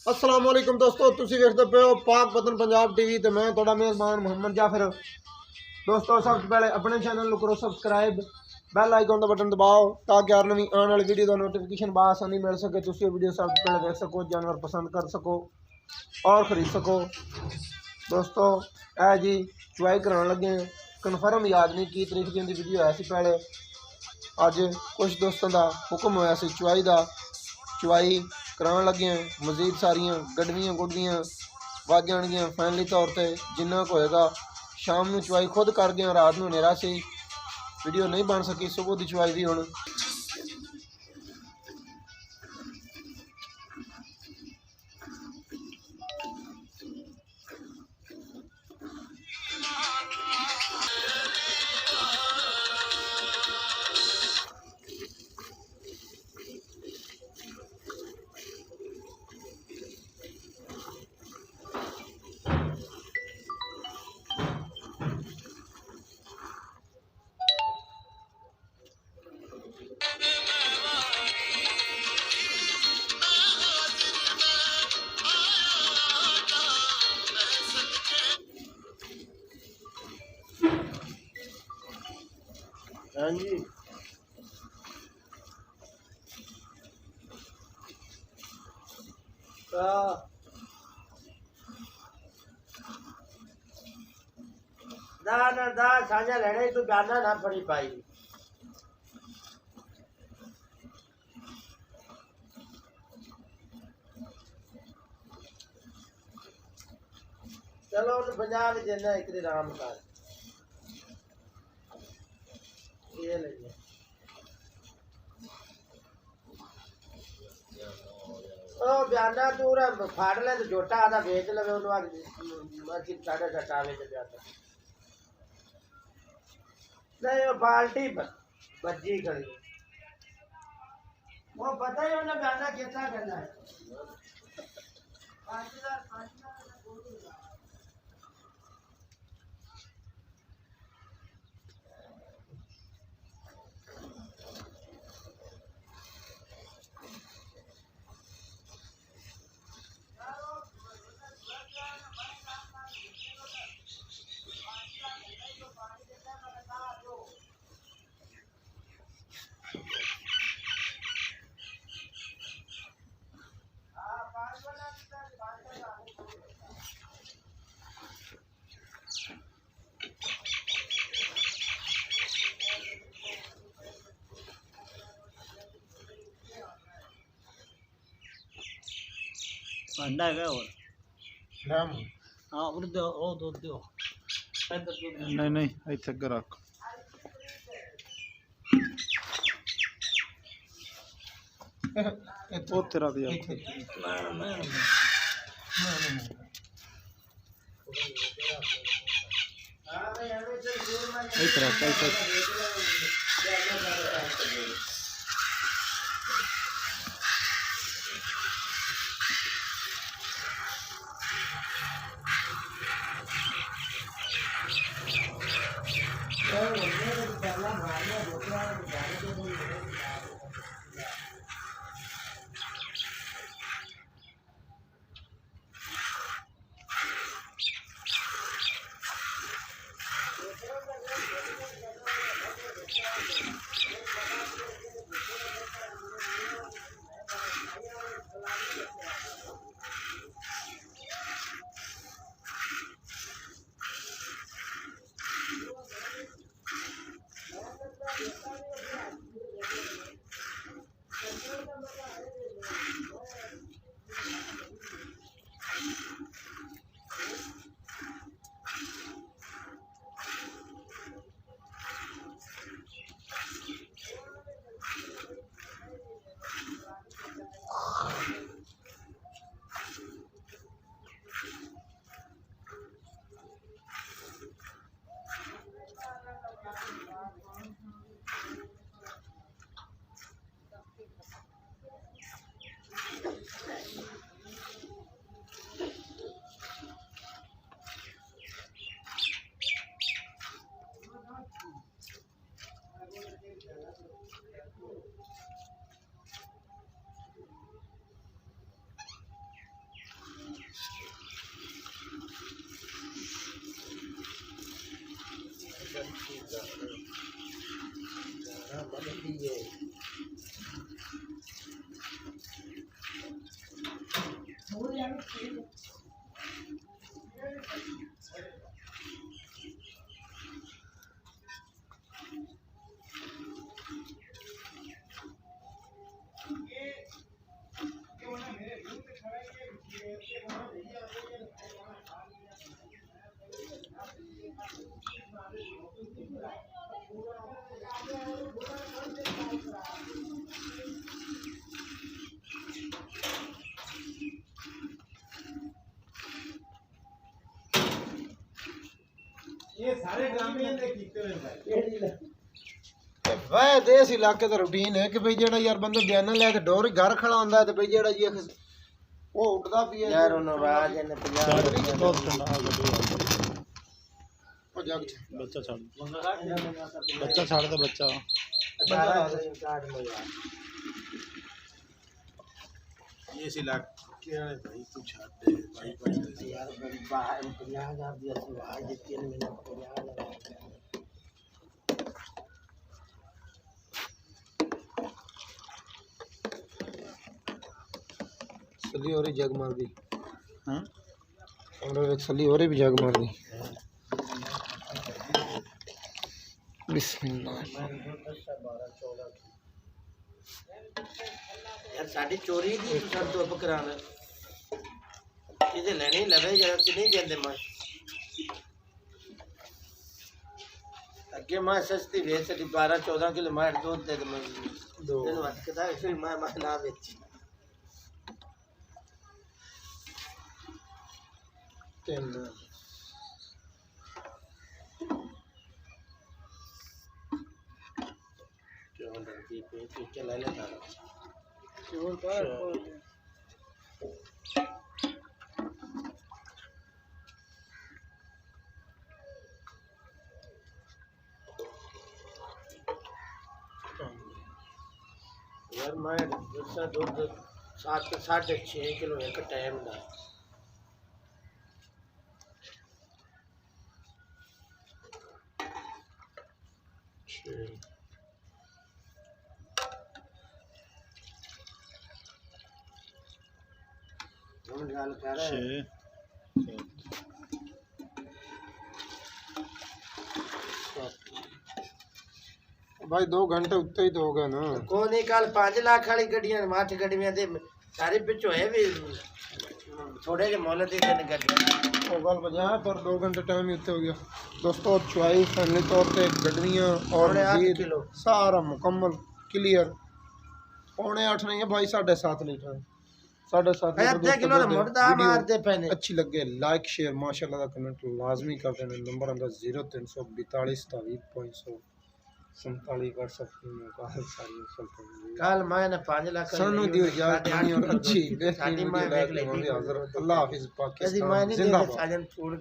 अस्सलाम वालेकुम दोस्तों, तुसी वेखदे पे हो पाक वतन पंजाब टीवी ते मैं तुहाडा मेज़बान मोहम्मद जाफिर। दोस्तों सब तो पहले अपने चैनल को करो सब्सक्राइब, बैल आइकन का बटन दबाओ ताकि हर नवी आने वाली वीडियो का नोटिफिकेशन बासानी मिल सके। तुसी वीडियो सब तो पहले देख सको, जानवर पसंद कर सको और ख़रीद सको। दोस्तों ए जी चुवाई कराने लगे, कन्फर्म याद नहीं की तरीक की वीडियो है सी पहले। अज कुछ दोस्तों का हुक्म होया सी चुवाई का, चुवाई कराने लगे। मजीद सारिया गडवियाँ गुडवियाँ वज जाएगियाँ फाइनली तौर पर जिन्ना को होएगा। शाम में चुवाई खुद कर गया, रात में हनेरा सी वीडियो नहीं बन सकी। सुबह की चुवाई भी हुण हाँ जी ना साझा लड़े तो गाना ना पड़ी पाई। चलो तो पंजाब देना एक दिन आराम कर ये लेंगे। ओ बयाना तू फाड़ ले तो छोटा आधा बेच लवे उन्होंने साढ़े सटावे से जाता नहीं। वो बाल्टी बज्जी खड़ी, वो पता ही उन्हें बयाना कितना करना है। अंडा है और लैम हाँ उधर दो ओ दूध दो इधर दूध नहीं नहीं इत्थे अगर रख वो तेरा दिया इधर रख इधर ਇਹ ਸਾਰੇ ਡਰਾਮੇ ਦੇ ਕੀਤੇ ਹੋਏ ਭਾਈ ਵਾਹ ਦੇ ਇਸ ਇਲਾਕੇ ਦਾ ਰੂਟੀਨ ਹੈ ਕਿ ਭਈ ਜਿਹੜਾ ਯਾਰ ਬੰਦਾ ਬਿਆਨਾ ਲੈ ਕੇ ਡੋਰ ਘਰ ਖੜਾ ਹੁੰਦਾ ਤੇ ਭਈ ਜਿਹੜਾ ਜੀ ਉਹ ਉੱਠਦਾ ਪਿਆ ਯਾਰ ਉਹਨੂੰ ਆਵਾਜ਼ ਇਹਨੇ 50 ਬਹੁਤ ਠੰਡਾ ਆ ਗਿਆ ਉਹ ਜਗ ਚ ਬੱਚਾ ਛੱਡ ਬੱਚਾ ਛੱਡ ਦੇ ਬੱਚਾ ਕਾਟ ਲੋ ਯਾਰ ਇਹ ਸੀ ਇਲਾਕੇ ਵਾਲੇ ਭਾਈ ਤੂੰ ਛੱਡ ਦੇ ਭਾਈ ਭਾਈ यार बड़ी बाहर 50,000 ਦੀ ਅਸੀਂ ਆਵਾਜ਼ ਦਿੱਤੀ ਨੇ ਮੈਨੂੰ 50,000 सली हो रही जग मार दी ਹਾਂ और एक सली हो रही भी जग मार दी बिस्मिल्लाह यार साडी चोरी दी तू सब तो बकराना ਇਹਦੇ ਲੈਣੇ ਲਵੇ ਯਾਰ ਕਿ ਨਹੀਂ ਜਾਂਦੇ ਮੈਂ ਅੱਗੇ ਮੈਂ ਸਸਤੀ ਵੇਚ ਸਕੀ 12 14 ਕਿਲੋ ਮੈਂ ਦੁੱਧ ਦੇ ਮੈਂ ਦੋ ਦਿਨ ਵਕਤ ਕਦਾ ਫਿਰ ਮੈਂ ਨਾ ਵੇਚੀ तीन ਕਿਉਂ ਡਰਦੀ ਪਈ ਕਿ ਚਲਾ ਲੈ ਤਾਰਾ चोर पर यार मैं दूसरा दूध 7 से 6.5 किलो एक टाइम ਦਾ हम ਗੱਲ ਕਰ ਰਹੇ 6 भाई 2 घंटे उत्ते ही तो हो गए ना ਕੋਈ ਨਹੀਂ ਕੱਲ 5 ਲੱਖ ਵਾਲੀ ਗੱਡੀਆਂ 8 ਗੱਡੀਆਂ ਦੇ ਸਾਰੇ ਪਿੱਛੋਂ ਹੈ ਵੀ ਥੋੜੇ ਜਿਹੇ ਮੁੱਲ ਦੇ ਤਿੰਨ ਗੱਡੀਆਂ वो गल बजा पर 2 घंटे टाइम ही उत्ते हो गया दोस्तों चॉइस फैमिली तौर पे गड्डियाँ और पौने 8 मजीद किलो। सारा मुकम्मल क्लियर 7.5 नहीं है भाई 7.5 लीटर 7.5 लीटर ਅੱਧੇ ਕਿਲੋ ਦਾ ਮੁੱਢ ਦਾ ਮਾਰਦੇ ਪਏ ਨੇ अच्छी लगे लाइक शेयर माशाल्लाह का कमेंट लाजमी कर देना नंबर आंदा 0342 47 WhatsApp में कॉल सारी सब ਕੱਲ ਮੈਂ ਨੇ 5 ਲੱਖ सानू दियो इजाजत और अच्छी साडी बेहतरीन मैं वीडियो देख लेके लेती आवांगे हाजिर अल्लाह हाफिज ਅਸੀਂ ਮੈਂ पाकिस्तान नहीं जिंदाबाद साजन छोड़